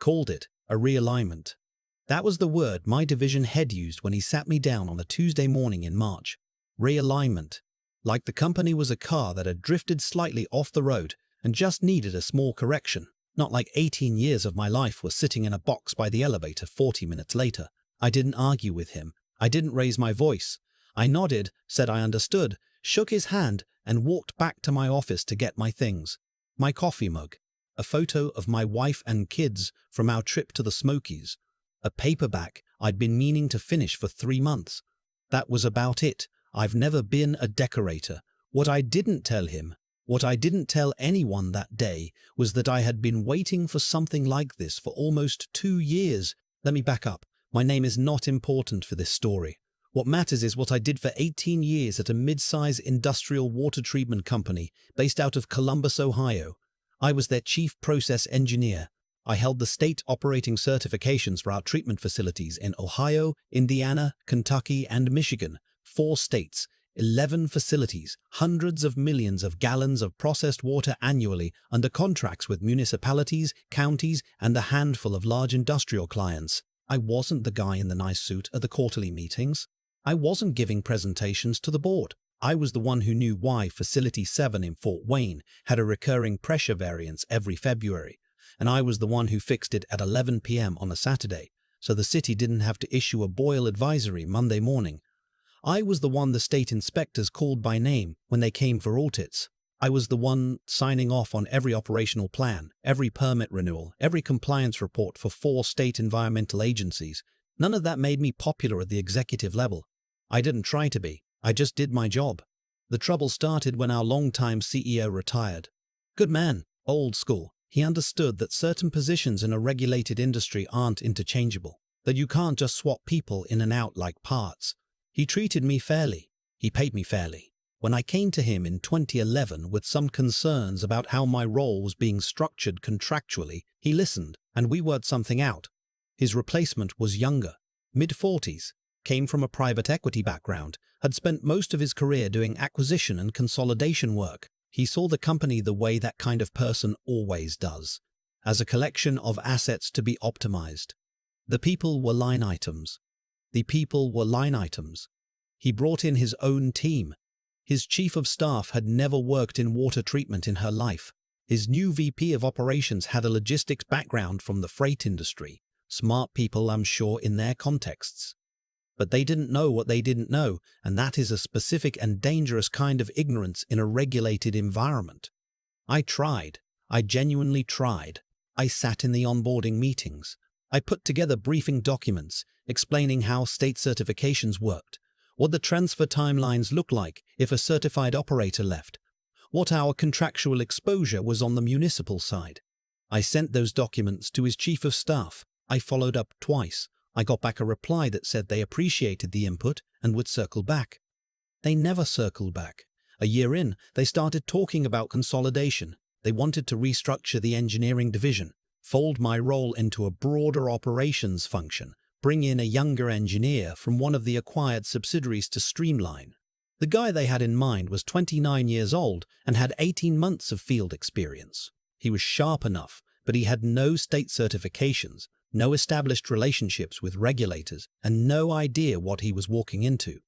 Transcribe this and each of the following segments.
called it a realignment. That was the word my division head used when he sat me down on a Tuesday morning in March. Realignment. Like the company was a car that had drifted slightly off the road and just needed a small correction. Not like 18 years of my life was sitting in a box by the elevator 40 minutes later. I didn't argue with him. I didn't raise my voice. I nodded, said I understood, shook his hand, and walked back to my office to get my things. My coffee mug, a photo of my wife and kids from our trip to the Smokies, a paperback I'd been meaning to finish for 3 months. That was about it. I've never been a decorator. What I didn't tell him, what I didn't tell anyone that day, was that I had been waiting for something like this for almost 2 years. Let me back up. My name is not important for this story. What matters is what I did for 18 years at a mid-size industrial water treatment company based out of Columbus, Ohio. I was their chief process engineer. I held the state operating certifications for our treatment facilities in Ohio, Indiana, Kentucky, and Michigan. 4 states, 11 facilities, hundreds of millions of gallons of processed water annually under contracts with municipalities, counties, and a handful of large industrial clients. I wasn't the guy in the nice suit at the quarterly meetings. I wasn't giving presentations to the board. I was the one who knew why Facility 7 in Fort Wayne had a recurring pressure variance every February, and I was the one who fixed it at 11 p.m. on a Saturday, so the city didn't have to issue a boil advisory Monday morning. I was the one the state inspectors called by name when they came for audits. I was the one signing off on every operational plan, every permit renewal, every compliance report for 4 state environmental agencies. None of that made me popular at the executive level. I didn't try to be. I just did my job. The trouble started when our longtime CEO retired. Good man, old school. He understood that certain positions in a regulated industry aren't interchangeable, that you can't just swap people in and out like parts. He treated me fairly. He paid me fairly. When I came to him in 2011 with some concerns about how my role was being structured contractually, he listened, and we worked something out. His replacement was younger, mid-40s, came from a private equity background, had spent most of his career doing acquisition and consolidation work. He saw the company the way that kind of person always does, as a collection of assets to be optimized. The people were line items. The people were line items. He brought in his own team. His chief of staff had never worked in water treatment in her life. His new VP of operations had a logistics background from the freight industry. Smart people, I'm sure, in their contexts. But they didn't know what they didn't know, and that is a specific and dangerous kind of ignorance in a regulated environment. I tried. I genuinely tried. I sat in the onboarding meetings. I put together briefing documents explaining how state certifications worked, what the transfer timelines looked like if a certified operator left, what our contractual exposure was on the municipal side. I sent those documents to his chief of staff. I followed up twice. I got back a reply that said they appreciated the input and would circle back. They never circled back. A year in, they started talking about consolidation. They wanted to restructure the engineering division, fold my role into a broader operations function, bring in a younger engineer from one of the acquired subsidiaries to streamline. The guy they had in mind was 29 years old and had 18 months of field experience. He was sharp enough, but he had no state certifications, no established relationships with regulators, and no idea what he was walking into.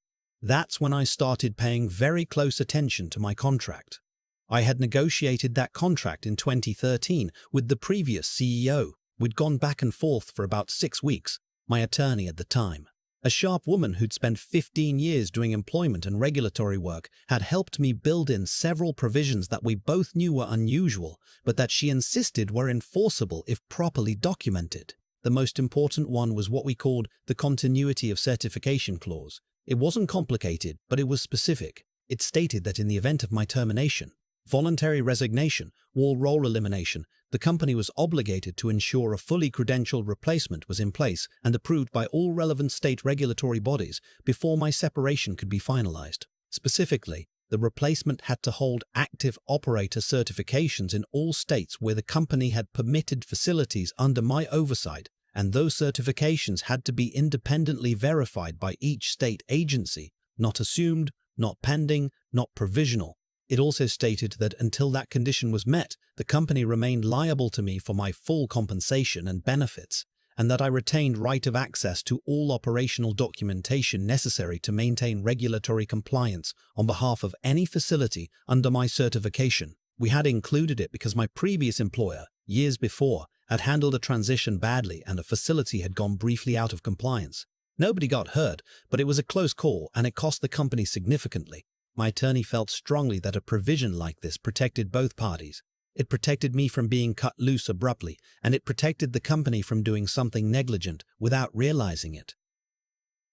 That's when I started paying very close attention to my contract. I had negotiated that contract in 2013 with the previous CEO. We'd gone back and forth for about 6 weeks. My attorney at the time, a sharp woman who'd spent 15 years doing employment and regulatory work, had helped me build in several provisions that we both knew were unusual, but that she insisted were enforceable if properly documented. The most important one was what we called the continuity of certification clause. It wasn't complicated, but it was specific. It stated that in the event of my termination, voluntary resignation, or role elimination, the company was obligated to ensure a fully credentialed replacement was in place and approved by all relevant state regulatory bodies before my separation could be finalized. Specifically, the replacement had to hold active operator certifications in all states where the company had permitted facilities under my oversight, and those certifications had to be independently verified by each state agency, not assumed, not pending, not provisional. It also stated that until that condition was met, the company remained liable to me for my full compensation and benefits, and that I retained right of access to all operational documentation necessary to maintain regulatory compliance on behalf of any facility under my certification. We had included it because my previous employer, years before, had handled a transition badly and a facility had gone briefly out of compliance. Nobody got hurt, but it was a close call and it cost the company significantly. My attorney felt strongly that a provision like this protected both parties. It protected me from being cut loose abruptly, and it protected the company from doing something negligent without realizing it.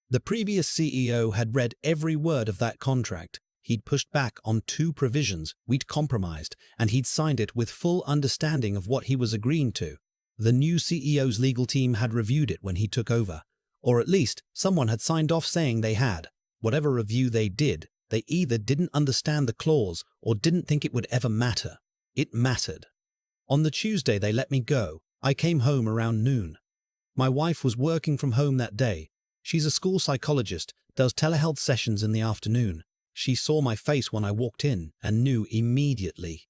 The previous CEO had read every word of that contract. He'd pushed back on 2 provisions, we'd compromised, and he'd signed it with full understanding of what he was agreeing to. The new CEO's legal team had reviewed it when he took over, or at least someone had signed off saying they had. Whatever review they did, they either didn't understand the clause or didn't think it would ever matter. It mattered. On the Tuesday they let me go. I came home around noon. My wife was working from home that day. She's a school psychologist, does telehealth sessions in the afternoon. She saw my face when I walked in and knew immediately.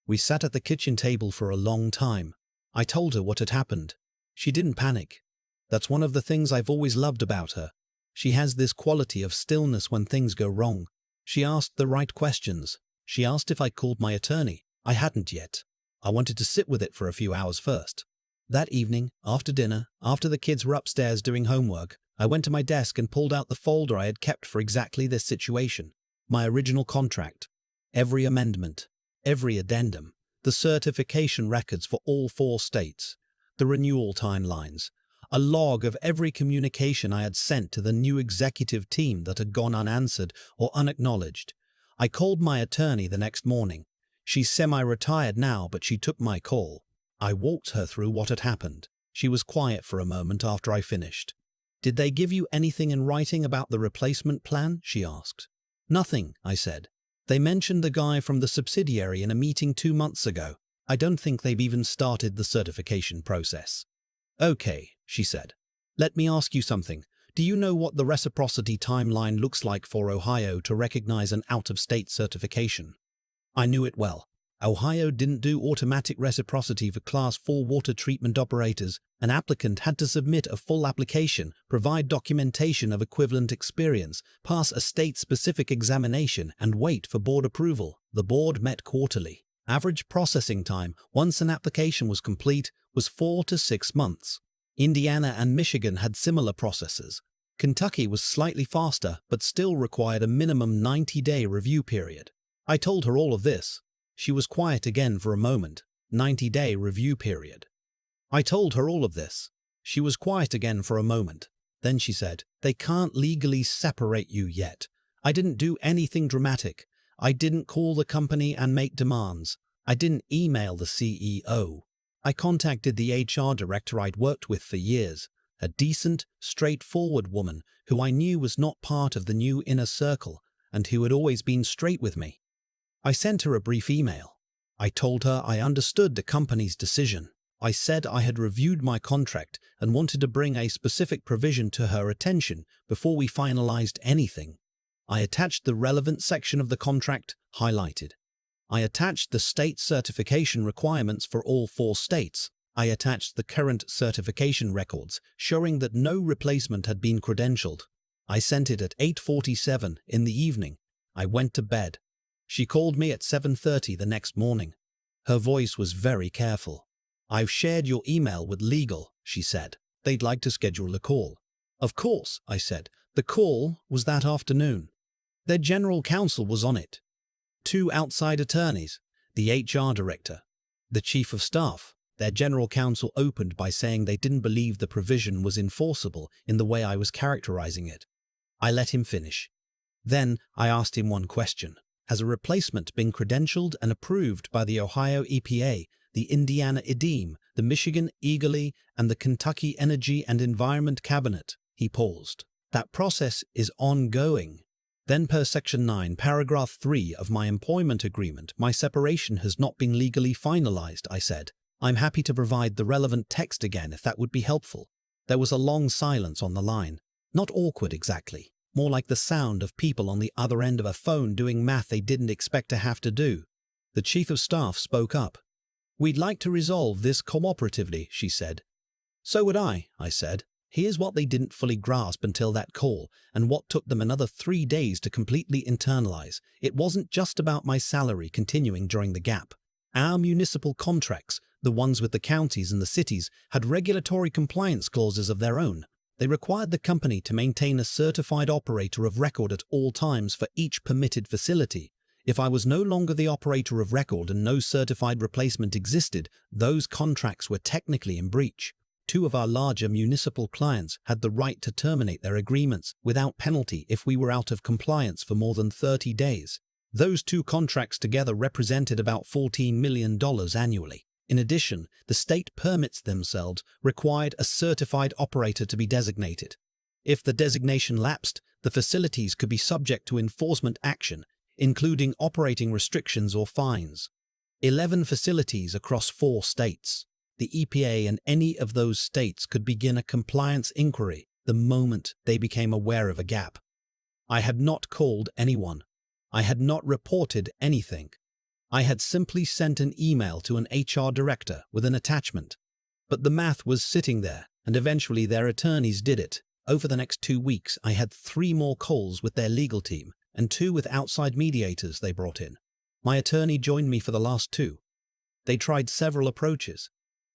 We sat at the kitchen table for a long time. I told her what had happened. She didn't panic. That's one of the things I've always loved about her. She has this quality of stillness when things go wrong. She asked the right questions. She asked if I called my attorney. I hadn't yet. I wanted to sit with it for a few hours first. That evening, after dinner, after the kids were upstairs doing homework, I went to my desk and pulled out the folder I had kept for exactly this situation. My original contract, every amendment, every addendum, the certification records for all 4 states, the renewal timelines, a log of every communication I had sent to the new executive team that had gone unanswered or unacknowledged. I called my attorney the next morning. She's semi-retired now, but she took my call. I walked her through what had happened. She was quiet for a moment after I finished. "Did they give you anything in writing about the replacement plan?" she asked. "Nothing," I said. "They mentioned the guy from the subsidiary in a meeting 2 months ago. I don't think they've even started the certification process." "Okay," she said. "Let me ask you something. Do you know what the reciprocity timeline looks like for Ohio to recognize an out-of-state certification?" I knew it well. Ohio didn't do automatic reciprocity for Class 4 water treatment operators. An applicant had to submit a full application, provide documentation of equivalent experience, pass a state-specific examination, and wait for board approval. The board met quarterly. Average processing time, once an application was complete, was 4 to 6 months. Indiana and Michigan had similar processes. Kentucky was slightly faster, but still required a minimum 90-day review period. I told her all of this. She was quiet again for a moment. 90-day review period. I told her all of this. She was quiet again for a moment. Then she said, "They can't legally separate you yet. I didn't do anything dramatic. I didn't call the company and make demands. I didn't email the CEO. I contacted the HR director I'd worked with for years, a decent, straightforward woman who I knew was not part of the new inner circle and who had always been straight with me. I sent her a brief email. I told her I understood the company's decision. I said I had reviewed my contract and wanted to bring a specific provision to her attention before we finalized anything. I attached the relevant section of the contract, highlighted. I attached the state certification requirements for all 4 states. I attached the current certification records, showing that no replacement had been credentialed. I sent it at 8:47 in the evening. I went to bed. She called me at 7:30 the next morning. Her voice was very careful. "I've shared your email with legal," she said. "They'd like to schedule a call." "Of course," I said. The call was that afternoon. Their general counsel was on it. 2 outside attorneys, the HR director, the chief of staff. Their general counsel opened by saying they didn't believe the provision was enforceable in the way I was characterizing it. I let him finish. Then I asked him one question. Has a replacement been credentialed and approved by the Ohio EPA, the Indiana EDEM, the Michigan EGLE, and the Kentucky Energy and Environment Cabinet? He paused. That process is ongoing. Then per Section 9, Paragraph 3 of my employment agreement, my separation has not been legally finalized, I said. I'm happy to provide the relevant text again if that would be helpful. There was a long silence on the line. Not awkward exactly. more like the sound of people on the other end of a phone doing math they didn't expect to have to do. The chief of staff spoke up. "We'd like to resolve this cooperatively," she said. "So would I said. Here's what they didn't fully grasp until that call, and what took them another 3 days to completely internalize. It wasn't just about my salary continuing during the gap. Our municipal contracts, the ones with the counties and the cities, had regulatory compliance clauses of their own. They required the company to maintain a certified operator of record at all times for each permitted facility. If I was no longer the operator of record and no certified replacement existed, those contracts were technically in breach. 2 of our larger municipal clients had the right to terminate their agreements without penalty if we were out of compliance for more than 30 days. Those 2 contracts together represented about $14 million annually. In addition, the state permits themselves required a certified operator to be designated. If the designation lapsed, the facilities could be subject to enforcement action, including operating restrictions or fines. 11 facilities across 4 states. The EPA and any of those states could begin a compliance inquiry the moment they became aware of a gap. I had not called anyone. I had not reported anything. I had simply sent an email to an HR director with an attachment. But the math was sitting there, and eventually their attorneys did it. Over the next 2 weeks, I had 3 more calls with their legal team and 2 with outside mediators they brought in. My attorney joined me for the last 2. They tried several approaches.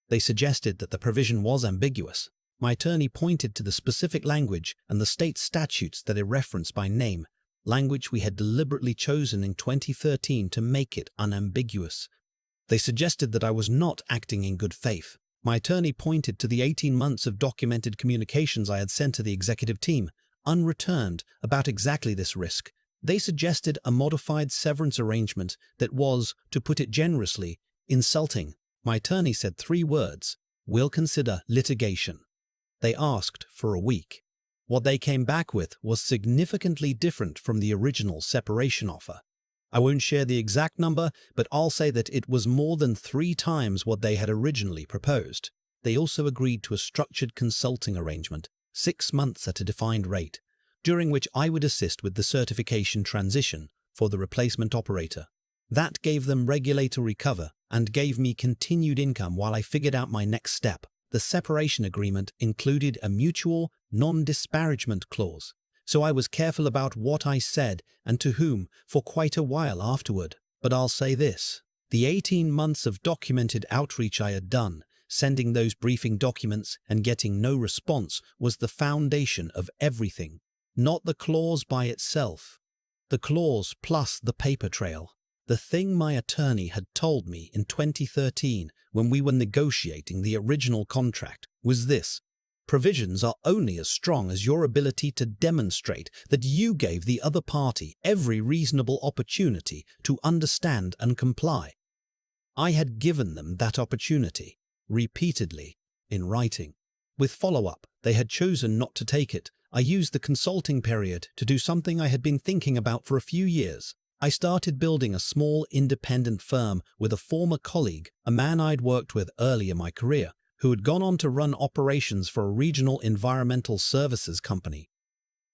They suggested that the provision was ambiguous. My attorney pointed to the specific language and the state statutes that it referenced by name, language we had deliberately chosen in 2013 to make it unambiguous. They suggested that I was not acting in good faith. My attorney pointed to the 18 months of documented communications I had sent to the executive team, unreturned, about exactly this risk. They suggested a modified severance arrangement that was, to put it generously, insulting. My attorney said 3 words: "We'll consider litigation." They asked for a week. What they came back with was significantly different from the original separation offer. I won't share the exact number, but I'll say that it was more than 3 times what they had originally proposed. They also agreed to a structured consulting arrangement, 6 months at a defined rate, during which I would assist with the certification transition for the replacement operator. That gave them regulatory cover and gave me continued income while I figured out my next step. The separation agreement included a mutual, non-disparagement clause, so I was careful about what I said and to whom for quite a while afterward. But I'll say this: the 18 months of documented outreach I had done, sending those briefing documents and getting no response, was the foundation of everything. Not the clause by itself. The clause plus the paper trail. The thing my attorney had told me in 2013 when we were negotiating the original contract was this: provisions are only as strong as your ability to demonstrate that you gave the other party every reasonable opportunity to understand and comply. I had given them that opportunity, repeatedly, in writing. With follow-up, they had chosen not to take it. I used the consulting period to do something I had been thinking about for a few years. I started building a small independent firm with a former colleague, a man I'd worked with early in my career, who had gone on to run operations for a regional environmental services company.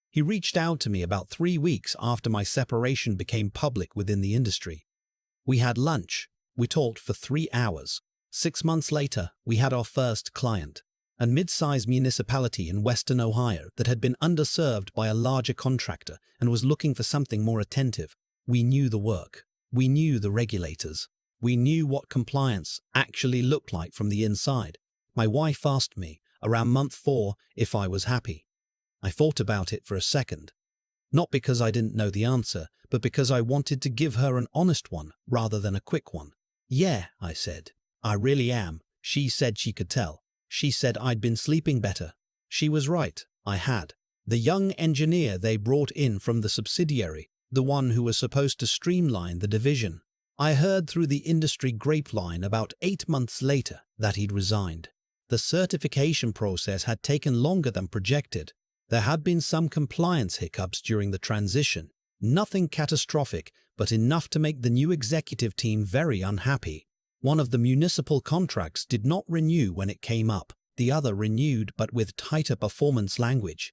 He reached out to me about 3 weeks after my separation became public within the industry. We had lunch. We talked for 3 hours. 6 months later, we had our first client, a mid-sized municipality in western Ohio that had been underserved by a larger contractor and was looking for something more attentive. We knew the work. We knew the regulators. We knew what compliance actually looked like from the inside. My wife asked me, around month 4, if I was happy. I thought about it for a second. Not because I didn't know the answer, but because I wanted to give her an honest one rather than a quick one. "Yeah," I said. "I really am." She said she could tell. She said I'd been sleeping better. She was right. I had. The young engineer they brought in from the subsidiary, the one who was supposed to streamline the division. I heard through the industry grapevine about 8 months later that he'd resigned. The certification process had taken longer than projected. There had been some compliance hiccups during the transition. Nothing catastrophic, but enough to make the new executive team very unhappy. One of the municipal contracts did not renew when it came up. The other renewed but with tighter performance language.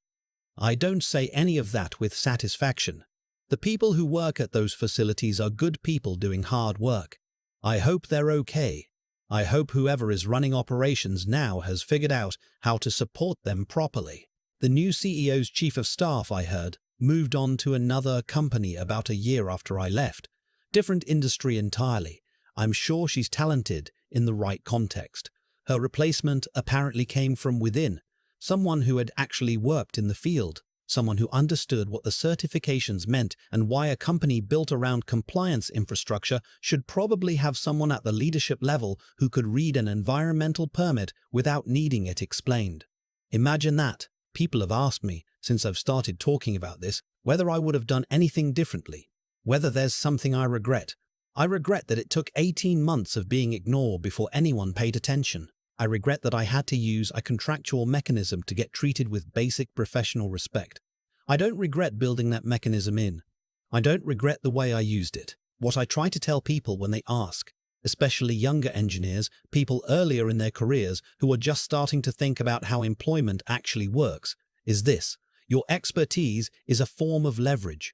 I don't say any of that with satisfaction. The people who work at those facilities are good people doing hard work. I hope they're okay. I hope whoever is running operations now has figured out how to support them properly. The new CEO's chief of staff, I heard, moved on to another company about a year after I left. Different industry entirely. I'm sure she's talented in the right context. Her replacement apparently came from within, someone who had actually worked in the field, someone who understood what the certifications meant and why a company built around compliance infrastructure should probably have someone at the leadership level who could read an environmental permit without needing it explained. Imagine that. People have asked me, since I've started talking about this, whether I would have done anything differently, whether there's something I regret. I regret that it took 18 months of being ignored before anyone paid attention. I regret that I had to use a contractual mechanism to get treated with basic professional respect. I don't regret building that mechanism in. I don't regret the way I used it. What I try to tell people when they ask, especially younger engineers, people earlier in their careers who are just starting to think about how employment actually works, is this: your expertise is a form of leverage.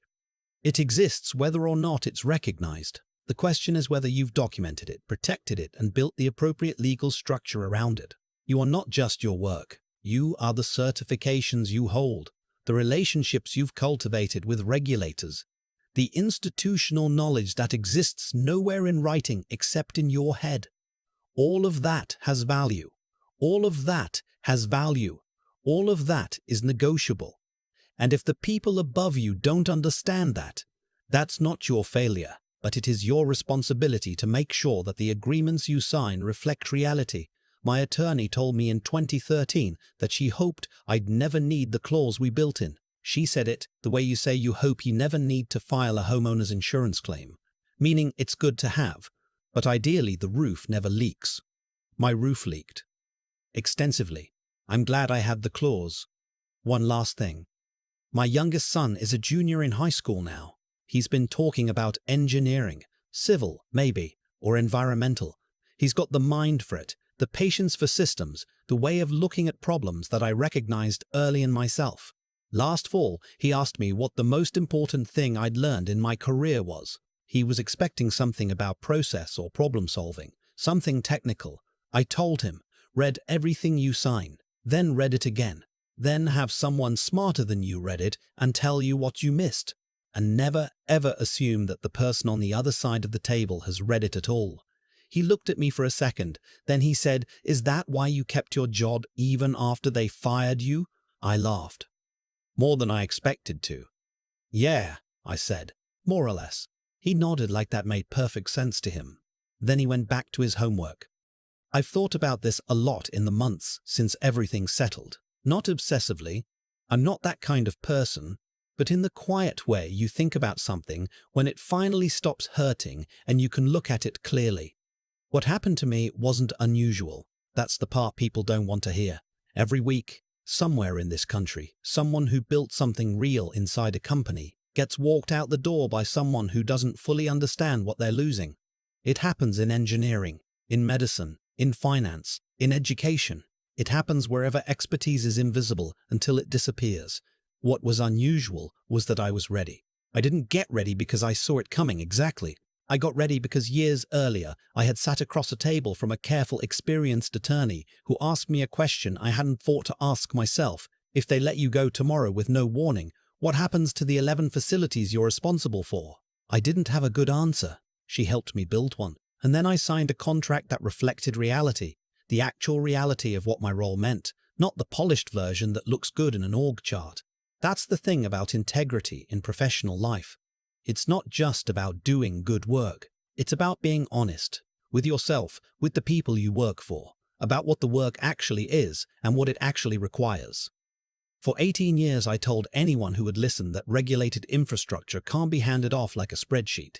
It exists whether or not it's recognized. The question is whether you've documented it, protected it, and built the appropriate legal structure around it. You are not just your work. You are the certifications you hold, the relationships you've cultivated with regulators, the institutional knowledge that exists nowhere in writing except in your head. All of that has value. All of that has value. All of that is negotiable. And if the people above you don't understand that, that's not your failure, but it is your responsibility to make sure that the agreements you sign reflect reality. My attorney told me in 2013 that she hoped I'd never need the clause we built in. She said it the way you say you hope you never need to file a homeowner's insurance claim, meaning it's good to have, but ideally the roof never leaks. My roof leaked. Extensively. I'm glad I had the clause. One last thing. My youngest son is a junior in high school now. He's been talking about engineering, civil, maybe, or environmental. He's got the mind for it, the patience for systems, the way of looking at problems that I recognized early in myself. Last fall, he asked me what the most important thing I'd learned in my career was. He was expecting something about process or problem solving, something technical. I told him, read everything you sign, then read it again, then have someone smarter than you read it and tell you what you missed. And never, ever assume that the person on the other side of the table has read it at all. He looked at me for a second, then he said, "Is that why you kept your job even after they fired you?" I laughed. More than I expected to. "Yeah," I said, more or less. He nodded like that made perfect sense to him. Then he went back to his homework. I've thought about this a lot in the months since everything settled. Not obsessively. I'm not that kind of person. But in the quiet way you think about something when it finally stops hurting and you can look at it clearly. What happened to me wasn't unusual. That's the part people don't want to hear. Every week, somewhere in this country, someone who built something real inside a company gets walked out the door by someone who doesn't fully understand what they're losing. It happens in engineering, in medicine, in finance, in education. It happens wherever expertise is invisible until it disappears. What was unusual was that I was ready. I didn't get ready because I saw it coming exactly. I got ready because years earlier I had sat across a table from a careful, experienced attorney who asked me a question I hadn't thought to ask myself. If they let you go tomorrow with no warning, what happens to the 11 facilities you're responsible for? I didn't have a good answer. She helped me build one. And then I signed a contract that reflected reality, the actual reality of what my role meant, not the polished version that looks good in an org chart. That's the thing about integrity in professional life. It's not just about doing good work. It's about being honest with yourself, with the people you work for, about what the work actually is and what it actually requires. For 18 years I told anyone who would listen that regulated infrastructure can't be handed off like a spreadsheet.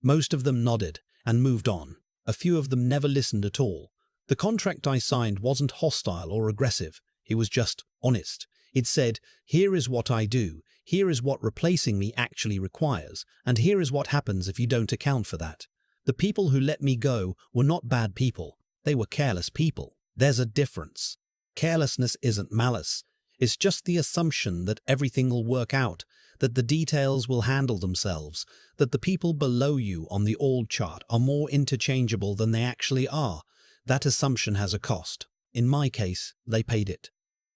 Most of them nodded and moved on. A few of them never listened at all. The contract I signed wasn't hostile or aggressive. It was just honest. It said, here is what I do, here is what replacing me actually requires, and here is what happens if you don't account for that. The people who let me go were not bad people. They were careless people. There's a difference. Carelessness isn't malice. It's just the assumption that everything will work out, that the details will handle themselves, that the people below you on the org chart are more interchangeable than they actually are. That assumption has a cost. In my case, they paid it.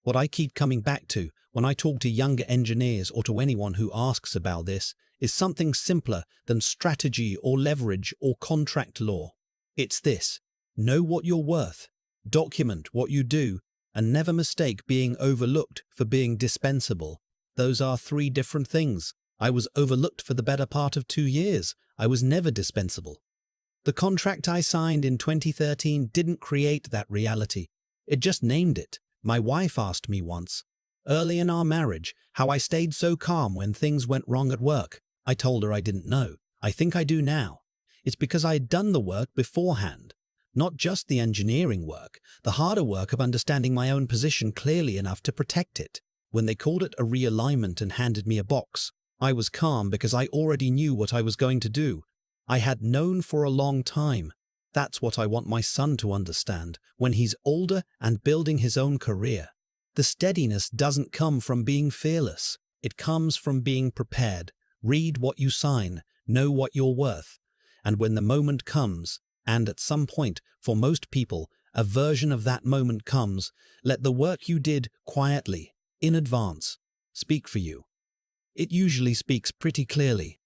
What I keep coming back to when I talk to younger engineers or to anyone who asks about this is something simpler than strategy or leverage or contract law. It's this: know what you're worth, document what you do, and never mistake being overlooked for being dispensable. Those are three different things. I was overlooked for the better part of 2 years. I was never dispensable. The contract I signed in 2013 didn't create that reality. It just named it. My wife asked me once, early in our marriage, how I stayed so calm when things went wrong at work. I told her I didn't know. I think I do now. It's because I had done the work beforehand. Not just the engineering work, the harder work of understanding my own position clearly enough to protect it. When they called it a realignment and handed me a box, I was calm because I already knew what I was going to do. I had known for a long time. That's what I want my son to understand when he's older and building his own career. The steadiness doesn't come from being fearless. It comes from being prepared. Read what you sign, know what you're worth. And when the moment comes, and at some point, for most people, a version of that moment comes, let the work you did quietly, in advance, speak for you. It usually speaks pretty clearly.